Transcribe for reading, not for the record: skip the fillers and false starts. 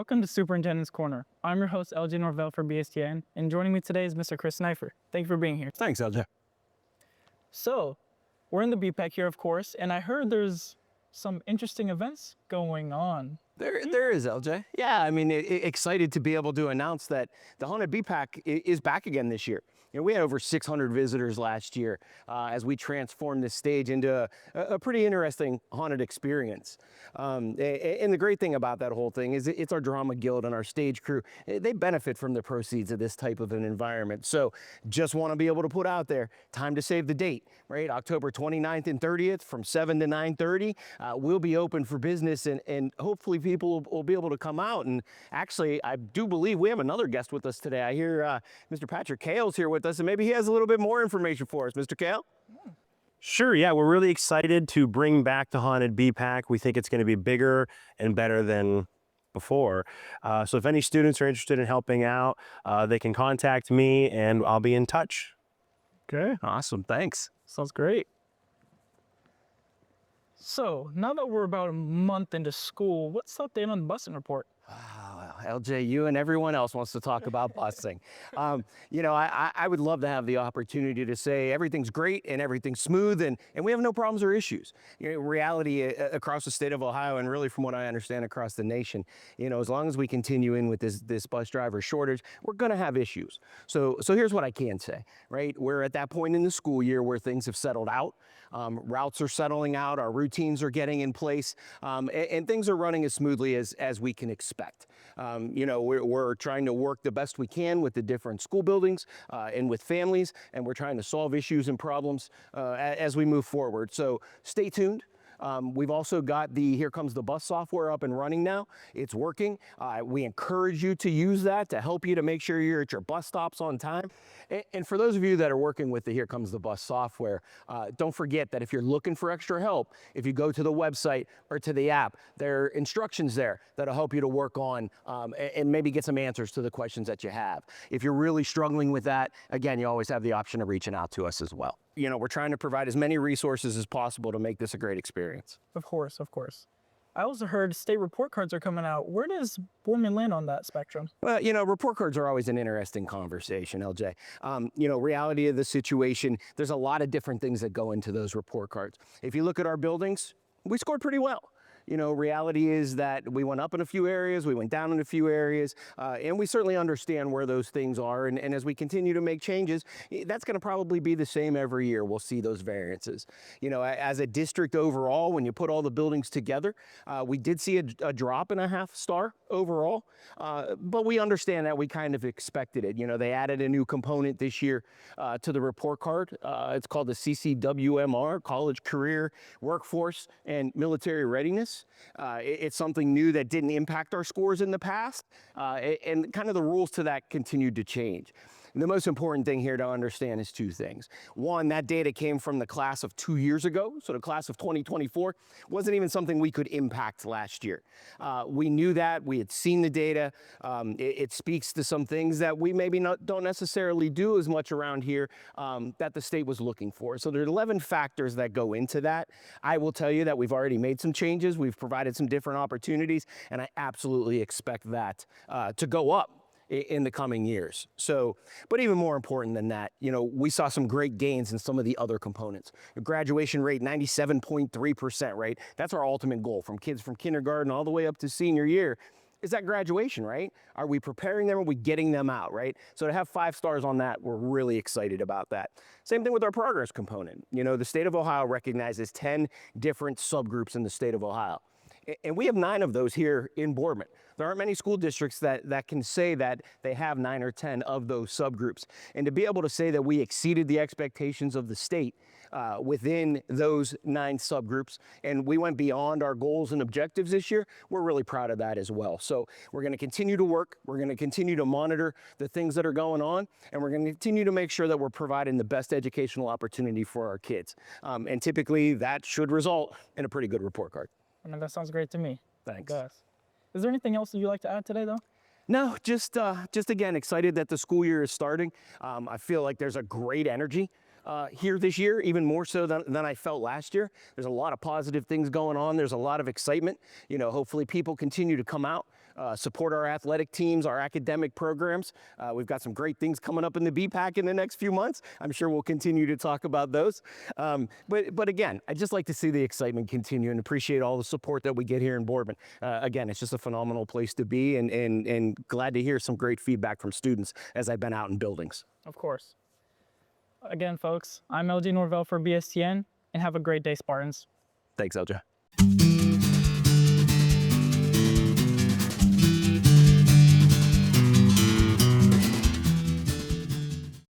Welcome to Superintendent's Corner. I'm your host, LJ Norvell for BSTN, and joining me today is Mr. Chris Neifer. Thank you for being here. Thanks, LJ. So, we're in the BPAC here, of course, and I heard there's some interesting events going on. There is, LJ. Yeah, I mean, excited to be able to announce that the Haunted BPAC is back again this year. You know, we had over 600 visitors last year as we transformed this stage into a pretty interesting haunted experience. And the great thing about that whole thing is it's our drama guild and our stage crew. They benefit from the proceeds of this type of an environment. So just want to be able to put out there, time to save the date, right? October 29th and 30th from 7 to 9:30. We'll be open for business and hopefully people will be able to come out. And actually, I do believe we have another guest with us today. I hear Mr. Patrick Kale's here with us, and maybe he has a little bit more information for us. Mr. Kale? Sure, yeah, we're really excited to bring back the Haunted BPAC. We think it's going to be bigger and better than before. So if any students are interested in helping out, they can contact me and I'll be in touch. Okay, Awesome, thanks. sounds great. So, now that we're about a month into school, what's the update on the busing report? Wow, LJ, you and everyone else wants to talk about busing. You know, I would love to have the opportunity to say everything's great and everything's smooth and we have no problems or issues. You know, reality across the state of Ohio and really from what I understand across the nation, you know, as long as we continue in with this bus driver shortage, we're going to have issues. So here's what I can say, right? We're at that point in the school year where things have settled out. Routes are settling out, our routines are getting in place, and things are running as smoothly as we can expect. You know, we're trying to work the best we can with the different school buildings and with families, and we're trying to solve issues and problems as we move forward. So stay tuned. We've also got the Here Comes the Bus software up and running now. It's working. We encourage you to use that to help you to make sure you're at your bus stops on time. And for those of you that are working with the Here Comes the Bus software, don't forget that if you're looking for extra help, if you go to the website or to the app, there are instructions there that'll help you to work on and maybe get some answers to the questions that you have. If you're really struggling with that, again, you always have the option of reaching out to us as well. You know, we're trying to provide as many resources as possible to make this a great experience. Of course, of course. I also heard state report cards are coming out. Where does Boardman land on that spectrum? Well, you know, report cards are always an interesting conversation, LJ. You know, reality of the situation, there's a lot of different things that go into those report cards. If you look at our buildings, we scored pretty well. You know, reality is that we went up in a few areas, we went down in a few areas, and we certainly understand where those things are. And as we continue to make changes, that's going to probably be the same every year. We'll see those variances. You know, as a district overall, when you put all the buildings together, we did see a drop in a half star overall, but we understand that we kind of expected it. You know, they added a new component this year to the report card. It's called the CCWMR, College Career Workforce and Military Readiness. It's something new that didn't impact our scores in the past, and kind of the rules to that continued to change. And the most important thing here to understand is two things. One, that data came from the class of 2 years ago, so the class of 2024 wasn't even something we could impact last year. We knew that, we had seen the data. It speaks to some things that we maybe don't necessarily do as much around here that the state was looking for. So there are 11 factors that go into that. I will tell you that we've already made some changes, we've provided some different opportunities, and I absolutely expect that to go up in the coming years. So, but even more important than that, you know, we saw some great gains in some of the other components. The graduation rate, 97.3%, right? That's our ultimate goal from kids from kindergarten all the way up to senior year. Is that graduation, right? Are we preparing them? Are we getting them out, right? So to have 5 stars on that, we're really excited about that. Same thing with our progress component. You know, the state of Ohio recognizes 10 different subgroups in the state of Ohio. And we have 9 of those here in Boardman. There aren't many school districts that can say that they have 9 or 10 of those subgroups. And to be able to say that we exceeded the expectations of the state within those 9 subgroups, and we went beyond our goals and objectives this year, we're really proud of that as well. So we're going to continue to work, we're going to continue to monitor the things that are going on, and we're going to continue to make sure that we're providing the best educational opportunity for our kids. And typically that should result in a pretty good report card. I mean, that sounds great to me. Thanks. I guess. Is there anything else that you'd like to add today, though? No, just again, excited that the school year is starting. I feel like there's a great energy here this year, even more so than I felt last year. There's a lot of positive things going on. There's a lot of excitement. You know, hopefully people continue to come out support our athletic teams, our academic programs. We've got some great things coming up in the BPAC in the next few months. I'm sure we'll continue to talk about those. But again, I'd just like to see the excitement continue and appreciate all the support that we get here in Boardman. Again, it's just a phenomenal place to be, and glad to hear some great feedback from students as I've been out in buildings. Of course. Again, folks, I'm LG Norvell for BSTN, and have a great day, Spartans. Thanks, LJ.